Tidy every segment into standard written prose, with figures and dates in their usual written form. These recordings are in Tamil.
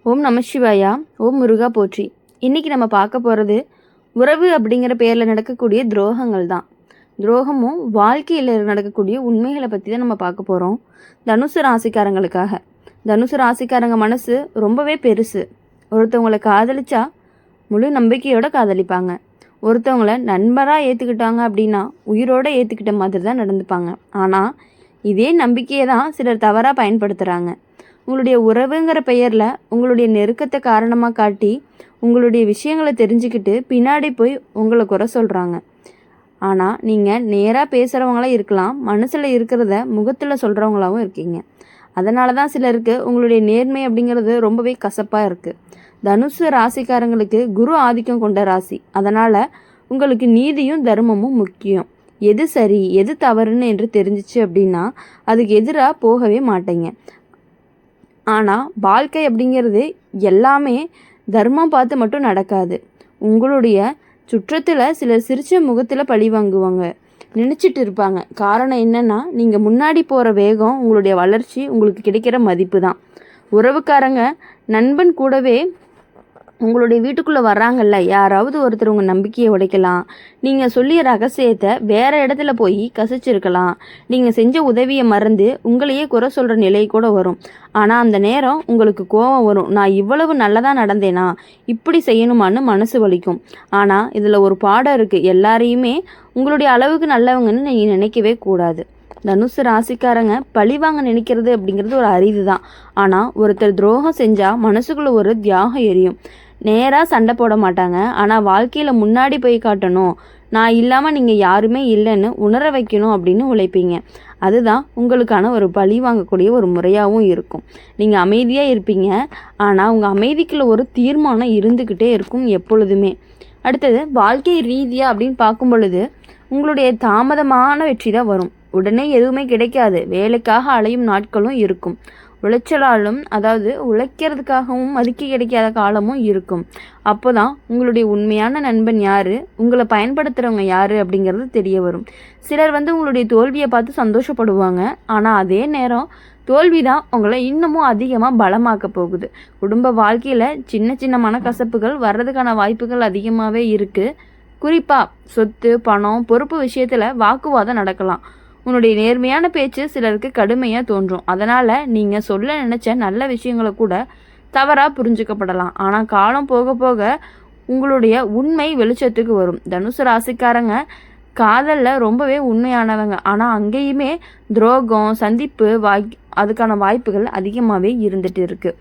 ஓம் நம சிவாயா. ஓம் முருகா போற்றி. இன்றைக்கி நம்ம பார்க்க போகிறது உறவு அப்படிங்கிற பேரில் நடக்கக்கூடிய துரோகங்கள் தான். துரோகமும் வாழ்க்கையில் நடக்கக்கூடிய உண்மைகளை பற்றி தான் நம்ம பார்க்க போகிறோம். தனுசு ராசிக்காரங்களுக்காக. தனுசு ராசிக்காரங்க மனசு ரொம்பவே பெருசு. ஒருத்தவங்களை காதலிச்சா முழு நம்பிக்கையோடு காதலிப்பாங்க. ஒருத்தவங்களை நண்பராக ஏற்றுக்கிட்டாங்க அப்படின்னா உயிரோடு ஏற்றுக்கிட்ட மாதிரி தான் நடந்துப்பாங்க. ஆனால் இதே நம்பிக்கையை தான் சிலர் தவறாக பயன்படுத்துகிறாங்க. உங்களுடைய உறவுங்கிற பெயரில் உங்களுடைய நெருக்கத்தை காரணமாக காட்டி உங்களுடைய விஷயங்களை தெரிஞ்சுக்கிட்டு பின்னாடி போய் உங்களை குறை சொல்கிறாங்க. ஆனால் நீங்கள் நேராக பேசுகிறவங்களாம் இருக்கலாம், மனசில் இருக்கிறத முகத்தில் சொல்கிறவங்களாகவும் இருக்கீங்க. அதனால தான் சிலருக்கு உங்களுடைய நேர்மை அப்படிங்கிறது ரொம்பவே கசப்பாக இருக்குது. தனுசு ராசிக்காரங்களுக்கு குரு ஆதிக்கம் கொண்ட ராசி. அதனால் உங்களுக்கு நீதியும் தர்மமும் முக்கியம். எது சரி எது தவறுன்னு என்று தெரிஞ்சிச்சு அப்படின்னா அதுக்கு எதிராக போகவே மாட்டீங்க. ஆனால் வாழ்க்கை அப்படிங்கிறது எல்லாமே தர்மம் பார்த்து மட்டும் நடக்காது. உங்களுடைய சுற்றத்தில் சிலர் சிரிச்ச முகத்தில் பழி வாங்குவாங்க, நினச்சிட்டு இருப்பாங்க. காரணம் என்னென்னா, நீங்கள் முன்னாடி போகிற வேகம், உங்களுடைய வளர்ச்சி, உங்களுக்கு கிடைக்கிற மதிப்பு தான். உறவுக்காரங்க நண்பன் கூடவே உங்களுடைய வீட்டுக்குள்ளே வர்றாங்கல்ல, யாராவது ஒருத்தர் உங்கள் நம்பிக்கையை உடைக்கலாம். நீங்கள் சொல்லிய ரகசியத்தை வேறு இடத்துல போய் கசிச்சிருக்கலாம். நீங்கள் செஞ்ச உதவியை மறந்து உங்களையே குறை சொல்கிற நிலை கூட வரும். ஆனால் அந்த நேரம் உங்களுக்கு கோபம் வரும். நான் இவ்வளவு நல்லதாக நடந்தேனா, இப்படி செய்யணுமான்னு மனசு வலிக்கும். ஆனால் இதில் ஒரு பாடம் இருக்குது. எல்லாரையுமே உங்களுடைய அளவுக்கு நல்லவங்கன்னு நீங்கள் நினைக்கவே கூடாது. தனுசு ராசிக்காரங்க பழிவாங்க நினைக்கிறது அப்படிங்கிறது ஒரு அரிது தான். ஆனால் ஒருத்தர் துரோகம் செஞ்சால் மனசுக்குள்ளே ஒரு தியாகம் எரியும். நேராக சண்டை போட மாட்டாங்க. ஆனால் வாழ்க்கையில் முன்னாடி போய் காட்டணும், நான் இல்லாமல் நீங்கள் யாருமே இல்லைன்னு உணர வைக்கணும் அப்படின்னு உழைப்பீங்க. அதுதான் உங்களுக்கான ஒரு பழி வாங்கக்கூடிய ஒரு முறையாகவும் இருக்கும். நீங்கள் அமைதியாக இருப்பீங்க, ஆனால் உங்கள் அமைதிக்குள்ள ஒரு தீர்மானம் இருந்துக்கிட்டே இருக்கும் எப்பொழுதுமே. அடுத்தது வாழ்க்கை ரீதியாக அப்படின்னு பார்க்கும் பொழுது உங்களுடைய தாமதமான வெற்றி தான் வரும். உடனே எதுவுமே கிடைக்காது. வேலைக்காக அலையும் நாட்களும் இருக்கும். உழைச்சலாலும், அதாவது உழைக்கிறதுக்காகவும் மதிக்க கிடைக்காத காலமும் இருக்கும். அப்போ தான் உங்களுடைய உண்மையான நண்பன் யார், உங்களை பயன்படுத்துகிறவங்க யார் அப்படிங்கிறது தெரிய வரும். சிலர் உங்களுடைய தோல்வியை பார்த்து சந்தோஷப்படுவாங்க. ஆனால் அதே நேரம் தோல்வி தான் உங்களை இன்னமும் அதிகமாக பலமாக்க போகுது. குடும்ப வாழ்க்கையில் சின்ன சின்ன மனக்கசப்புகள் வர்றதுக்கான வாய்ப்புகள் அதிகமாகவே இருக்குது. குறிப்பாக சொத்து, பணம், பொறுப்பு விஷயத்தில் வாக்குவாதம் நடக்கலாம். உன்னுடைய நேர்மையான பேச்சு சிலருக்கு கடுமையாக தோன்றும். அதனால் நீங்கள் சொல்ல நினச்ச நல்ல விஷயங்களை கூட தவறாக புரிஞ்சுக்கப்படலாம். ஆனால் காலம் போக போக உங்களுடைய உண்மை வெளிச்சத்துக்கு வரும். தனுசு ராசிக்காரங்க காதலில் ரொம்பவே உண்மையானவங்க. ஆனால் அங்கேயுமே துரோகம், சந்திப்பு அதுக்கான வாய்ப்புகள் அதிகமாகவே இருந்துட்டு இருக்குது.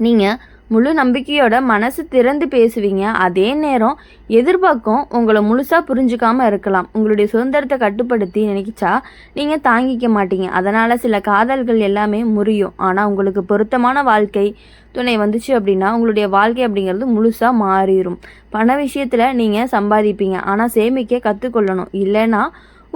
நீங்கள் முழு நம்பிக்கையோட மனசு திறந்து பேசுவீங்க. அதே நேரம் எதிர்பார்க்கும் உங்களை முழுசாக புரிஞ்சுக்காமல் இருக்கலாம். உங்களுடைய சுதந்திரத்தை கட்டுப்படுத்தி நினைச்சா நீங்கள் தாங்கிக்க மாட்டீங்க. அதனால் சில காதல்கள் எல்லாமே முறியும். ஆனால் உங்களுக்கு பொருத்தமான வாழ்க்கை துணை வந்துச்சு அப்படின்னா உங்களுடைய வாழ்க்கை அப்படிங்கிறது முழுசாக மாறிடும். பண விஷயத்தில் நீங்கள் சம்பாதிப்பீங்க, ஆனால் சேமிக்க கற்றுக்கொள்ளணும். இல்லைன்னா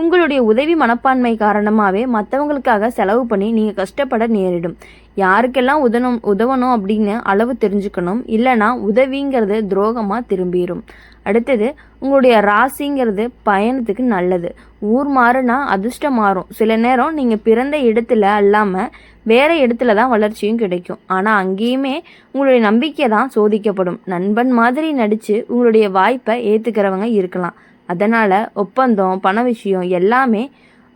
உங்களுடைய உதவி மனப்பான்மை காரணமாகவே மற்றவங்களுக்காக செலவு பண்ணி நீங்கள் கஷ்டப்பட நேரிடும். யாருக்கெல்லாம் உதவணும் அப்படின்னு அளவு தெரிஞ்சுக்கணும். இல்லைனா உதவிங்கிறது துரோகமாக திரும்பிடும். அடுத்தது உங்களுடைய ராசிங்கிறது பயணத்துக்கு நல்லது. ஊர் மாறுனா அதிர்ஷ்டம் மாறும். சில நேரம் நீங்கள் பிறந்த இடத்துல அல்லாமல் வேறு இடத்துல தான் வளர்ச்சியும் கிடைக்கும். ஆனால் அங்கேயுமே உங்களுடைய நம்பிக்கை தான் சோதிக்கப்படும். நண்பன் மாதிரி நடித்து உங்களுடைய வாய்ப்பை ஏற்றுக்கிறவங்க இருக்கலாம். அதனால் ஒப்பந்தம், பண விஷயம் எல்லாமே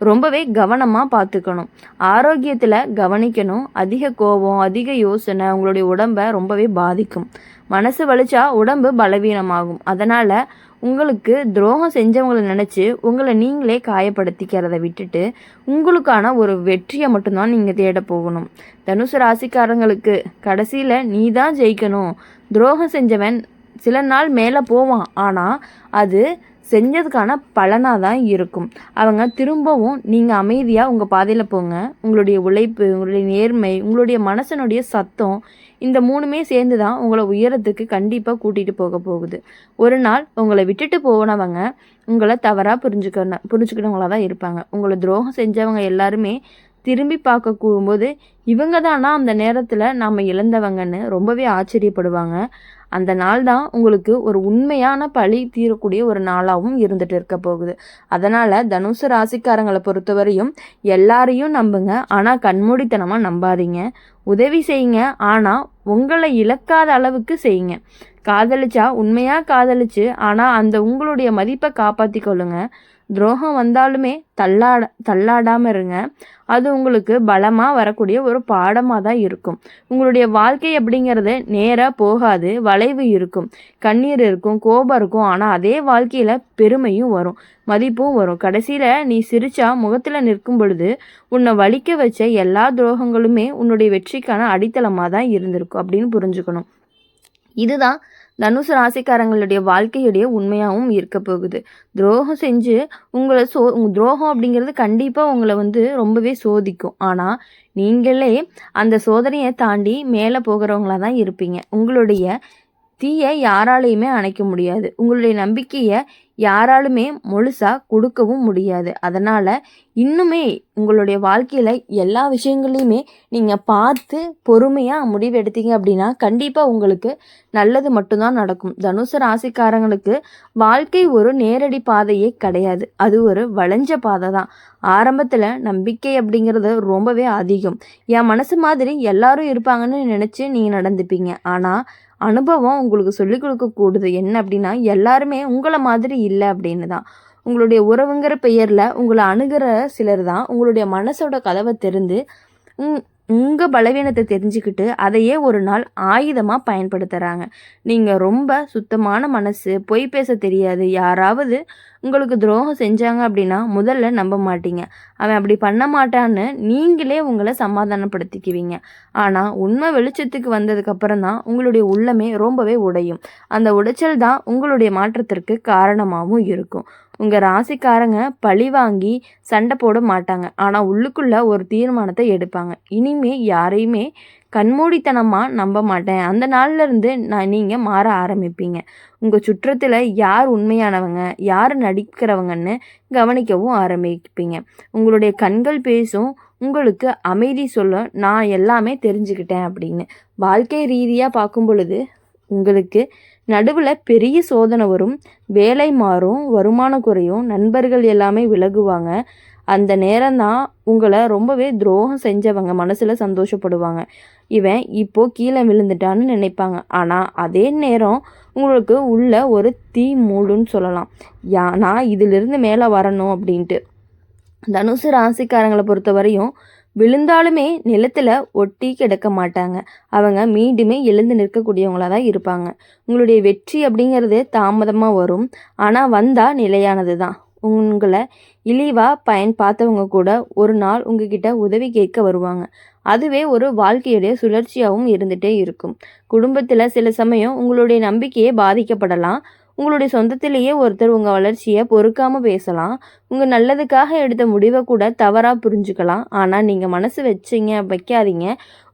ரொம்பவே கவனமாக பார்த்துக்கணும். ஆரோக்கியத்தில் கவனிக்கணும். அதிக கோபம், அதிக யோசனை உங்களுடைய உடம்பை ரொம்பவே பாதிக்கும். மனசு வலிச்சா உடம்பு பலவீனமாகும். அதனால் உங்களுக்கு துரோகம் செஞ்சவங்களை நினச்சி உங்களை நீங்களே காயப்படுத்திக்கிறத விட்டுட்டு உங்களுக்கான ஒரு வெற்றியை மட்டும்தான் நீங்கள் தேட போகணும். தனுசு ராசிக்காரங்களுக்கு கடைசியில் நீ தான் ஜெயிக்கணும். துரோகம் செஞ்சவன் சில நாள் மேலே போவான், ஆனால் அது செஞ்சதுக்கான பலனாக தான் இருக்கும். அவங்க திரும்பவும் நீங்கள் அமைதியாக உங்கள் பாதையில் போங்க. உங்களுடைய உழைப்பு, உங்களுடைய நேர்மை, உங்களுடைய மனசனுடைய சத்தம், இந்த மூணுமே சேர்ந்து தான் உங்களை உயரத்துக்கு கண்டிப்பாக கூட்டிகிட்டு போக போகுது. ஒரு நாள் உங்களை விட்டுட்டு போனவங்க உங்களை தவறாக புரிஞ்சுக்கிட்டவங்களாக தான் இருப்பாங்க. உங்களை துரோகம் செஞ்சவங்க எல்லாருமே திரும்பி பார்க்க கூடும்போது இவங்க தானா அந்த நேரத்தில் நாம் இழந்தவங்கன்னு ரொம்பவே ஆச்சரியப்படுவாங்க. அந்த நாள் தான் உங்களுக்கு ஒரு உண்மையான பழி தீரக்கூடிய ஒரு நாளாகவும் இருந்துட்டு இருக்க போகுது. அதனால் தனுசு ராசிக்காரங்களை பொறுத்தவரையும் எல்லாரையும் நம்புங்க, ஆனால் கண்மூடித்தனமாக நம்பாதீங்க. உதவி செய்யுங்க, ஆனால் உங்களை இழக்காத அளவுக்கு செய்யுங்க. காதலிச்சா உண்மையாக காதலிச்சு ஆனால் அந்த உங்களுடைய மதிப்பை காப்பாற்றி கொள்ளுங்க. துரோகம் வந்தாலுமே தள்ளாடாமல் இருங்க. அது உங்களுக்கு பலமாக வரக்கூடிய ஒரு பாடமாக தான் இருக்கும். உங்களுடைய வாழ்க்கை அப்படிங்கிறது நேராக போகாது, வளைவு இருக்கும், கண்ணீர் இருக்கும், கோபம் இருக்கும். ஆனால் அதே வாழ்க்கையில் பெருமையும் வரும், மதிப்பும் வரும். கடைசியில் நீ சிரிச்சா முகத்தில் நிற்கும் பொழுது உன்னை வலிக்க வச்ச எல்லா துரோகங்களுமே உன்னுடைய வெற்றிக்கான அடித்தளமாக தான் இருந்திருக்கும் அப்படின்னு புரிஞ்சுக்கணும். இதுதான் தனுசு ராசிக்காரங்களுடைய வாழ்க்கையுடைய உண்மையாகவும் இருக்க போகுது. துரோகம் செஞ்சு உங்களை துரோகம் அப்படிங்கிறது கண்டிப்பாக உங்களை ரொம்பவே சோதிக்கும். ஆனால் நீங்களே அந்த சோதனையை தாண்டி மேலே போகிறவங்களா தான் இருப்பீங்க. உங்களுடைய தீயை யாராலையுமே அணைக்க முடியாது. உங்களுடைய நம்பிக்கையை யாராலுமே முழுசாக கொடுக்கவும் முடியாது. அதனால் இன்னுமே உங்களுடைய வாழ்க்கையில் எல்லா விஷயங்களையுமே நீங்கள் பார்த்து பொறுமையாக முடிவெடுத்தீங்க அப்படின்னா கண்டிப்பாக உங்களுக்கு நல்லது மட்டும்தான் நடக்கும். தனுசு ராசிக்காரங்களுக்கு வாழ்க்கை ஒரு நேரடி பாதையே கிடையாது, அது ஒரு வளைஞ்ச பாதை தான். ஆரம்பத்தில் நம்பிக்கை அப்படிங்கிறது ரொம்பவே அதிகம். என் மனசு மாதிரி எல்லாரும் இருப்பாங்கன்னு நினச்சி நீங்கள் நடந்துப்பீங்க. ஆனால் அனுபவம் உங்களுக்கு சொல்லிக் கொடுக்கக்கூடுது என்ன அப்படின்னா, எல்லாருமே உங்களை மாதிரி இல்லை அப்படின்னு தான். உங்களுடைய உறவுங்கிற பெயரில் உங்களை அணுகிற சிலர் தான் உங்களுடைய மனசோட கதவை திறந்து உங்கள் பலவீனத்தை தெரிஞ்சுக்கிட்டு அதையே ஒரு நாள் ஆயுதமாக பயன்படுத்துகிறாங்க. நீங்கள் ரொம்ப சுத்தமான மனசு, பொய் பேச தெரியாது, யாராவது உங்களுக்கு துரோகம் செஞ்சாங்க அப்படின்னா முதல்ல நம்ப மாட்டீங்க. அவன் அப்படி பண்ண மாட்டான்னு நீங்களே உங்களை சமாதானப்படுத்திக்குவீங்க. ஆனால் உண்மை வெளிச்சத்துக்கு வந்ததுக்கப்புறம் தான் உங்களுடைய உள்ளமே ரொம்பவே உடையும். அந்த உடைச்சல் தான் உங்களுடைய மாற்றத்திற்கு காரணமாகவும் இருக்கும். உங்கள் ராசிக்காரங்க பழி வாங்கி சண்டை போட மாட்டாங்க, ஆனால் உள்ளுக்குள்ளே ஒரு தீர்மானத்தை எடுப்பாங்க. இனிமே யாரையுமே கண்மூடித்தனமாக நம்ப மாட்டேன். அந்த நாள்லேருந்து நீங்கள் மாற ஆரம்பிப்பீங்க. உங்கள் சுற்றத்தில் யார் உண்மையானவங்க, யார் நடிக்கிறவங்கன்னு கவனிக்கவும் ஆரம்பிப்பீங்க. உங்களுடைய கண்கள் பேசும், உங்களுக்கு அமைதி சொல்ல நான் எல்லாமே தெரிஞ்சுக்கிட்டேன் அப்படின்னு. வாழ்க்கை ரீதியாக பார்க்கும் பொழுது உங்களுக்கு நடுவில் பெரிய சோதனை வரும், வேலை மாறும், வருமானம் குறையும், நண்பர்கள் எல்லாமே விலகுவாங்க. அந்த நேரம்தான் உங்களை ரொம்பவே துரோகம் செஞ்சவங்க மனசில் சந்தோஷப்படுவாங்க. இவன் இப்போது கீழே விழுந்துட்டான்னு நினைப்பாங்க. ஆனால் அதே நேரம் உங்களுக்கு உள்ள ஒரு தீ மூடுன்னு சொல்லலாம். நான் இதிலிருந்து மேலே வரணும் அப்படின்ட்டு. தனுசு ராசிக்காரங்களை பொறுத்த வரையும் விழுந்தாலுமே நிலத்தில் ஒட்டி கிடக்க மாட்டாங்க. அவங்க மீண்டுமே எழுந்து நிற்கக்கூடியவங்களாக தான் இருப்பாங்க. உங்களுடைய வெற்றி அப்படிங்கிறது தாமதமாக வரும், ஆனால் வந்தால் நிலையானது தான். உங்களை இழிவாக பார்த்தவங்க கூட ஒரு நாள் உங்ககிட்ட உதவி கேட்க வருவாங்க. அதுவே ஒரு வாழ்க்கையுடைய சுழற்சியாகவும் இருந்துகிட்டே இருக்கும். குடும்பத்தில் சில சமயம் உங்களுடைய நம்பிக்கையே பாதிக்கப்படலாம். உங்களுடைய சொந்தத்திலேயே ஒருத்தர் உங்கள் வளர்ச்சியை பொறுக்காமல் பேசலாம். உங்கள் நல்லதுக்காக எடுத்த முடிவை கூட தவறாக புரிஞ்சுக்கலாம். ஆனால் நீங்கள் மனசு வைக்காதீங்க.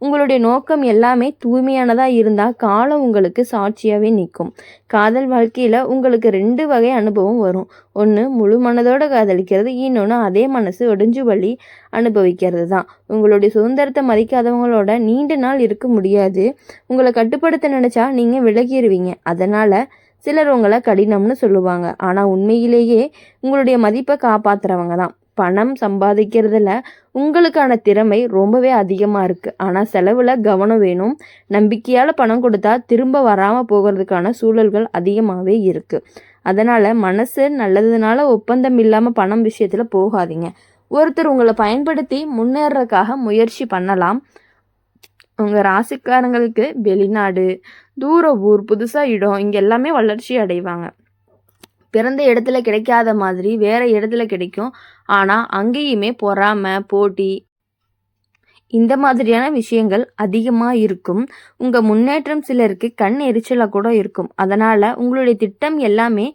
உங்களுடைய நோக்கம் எல்லாமே தூய்மையானதாக இருந்தால் காலம் உங்களுக்கு சாட்சியாகவே நிற்கும். காதல் வாழ்க்கையில் உங்களுக்கு 2 வகை அனுபவம் வரும். ஒன்று முழு மனதோடு காதலிக்கிறது, இன்னொன்று அதே மனசு ஒடிஞ்சு வழி அனுபவிக்கிறது தான். உங்களுடைய சுதந்திரத்தை மதிக்காதவங்களோட நீண்ட நாள் இருக்க முடியாது. உங்களை கட்டுப்படுத்த நினச்சா நீங்கள் விலகிடுவீங்க. அதனால் சிலர் உங்களை கடினம்னு சொல்லுவாங்க, ஆனால் உண்மையிலேயே உங்களுடைய மதிப்பை காப்பாற்றுறவங்க தான். பணம் சம்பாதிக்கிறதுல உங்களுக்கான திறமை ரொம்பவே அதிகமாக இருக்குது, ஆனால் செலவில் கவனம் வேணும். நம்பிக்கையால் பணம் கொடுத்தா திரும்ப வராமல் போகிறதுக்கான சூழல்கள் அதிகமாகவே இருக்குது. அதனால் மனசு நல்லதுனால ஒப்பந்தம் இல்லாமல் பணம் விஷயத்தில் போகாதீங்க. ஒருத்தர் உங்களை பயன்படுத்தி முன்னேறதுக்காக முயற்சி பண்ணலாம். உங்கள் ராசிக்காரங்களுக்கு வெளிநாடு, தூர ஊர், புதுசாக இடம், இங்கே எல்லாமே வளர்ச்சி அடைவாங்க. பிறந்த இடத்துல கிடைக்காத மாதிரி வேறு இடத்துல கிடைக்கும். ஆனால் அங்கேயுமே பொறாமை, போட்டி, இந்த மாதிரியான விஷயங்கள் அதிகமாக இருக்கும். உங்கள் முன்னேற்றம் சிலருக்கு கண் எரிச்சலாக கூட இருக்கும். அதனால் உங்களுடைய திட்டம் எல்லாமே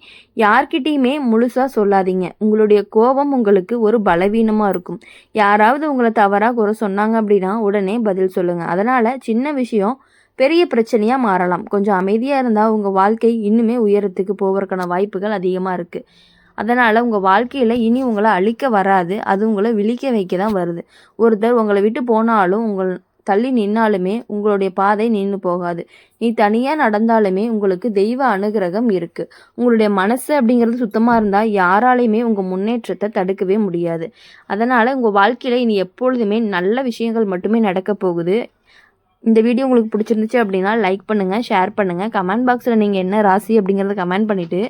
யார்கிட்டையுமே முழுசாக சொல்லாதீங்க. உங்களுடைய கோபம் உங்களுக்கு ஒரு பலவீனமாக இருக்கும். யாராவது உங்களை தவறாக குறை சொன்னாங்க அப்படின்னா உடனே பதில் சொல்லுங்கள். அதனால் சின்ன விஷயம் பெரிய பிரச்சனையாக மாறலாம். கொஞ்சம் அமைதியாக இருந்தால் உங்கள் வாழ்க்கை இன்னுமே உயரத்துக்கு போவதற்கான வாய்ப்புகள் அதிகமாக இருக்குது. அதனால் உங்கள் வாழ்க்கையில் இனி உங்களை அழிக்க வராது, அது உங்களை விழிக்க வைக்க தான் வருது. ஒருத்தர் உங்களை விட்டு போனாலும் தள்ளி நின்னாலுமே உங்களுடைய பாதை நின்று போகாது. நீ தனியாக நடந்தாலுமே உங்களுக்கு தெய்வ அனுகிரகம் இருக்குது. உங்களுடைய மனசு அப்படிங்கிறது சுத்தமாக இருந்தால் யாராலையுமே உங்கள் முன்னேற்றத்தை தடுக்கவே முடியாது. அதனால் உங்கள் வாழ்க்கையில் இனி எப்பொழுதுமே நல்ல விஷயங்கள் மட்டுமே நடக்க போகுது. இந்த வீடியோ உங்களுக்கு பிடிச்சிருந்துச்சு அப்படின்னா லைக் பண்ணுங்கள், ஷேர் பண்ணுங்கள். கமெண்ட் பாக்ஸில் நீங்கள் என்ன ராசி அப்படிங்கிறத கமெண்ட் பண்ணிவிட்டு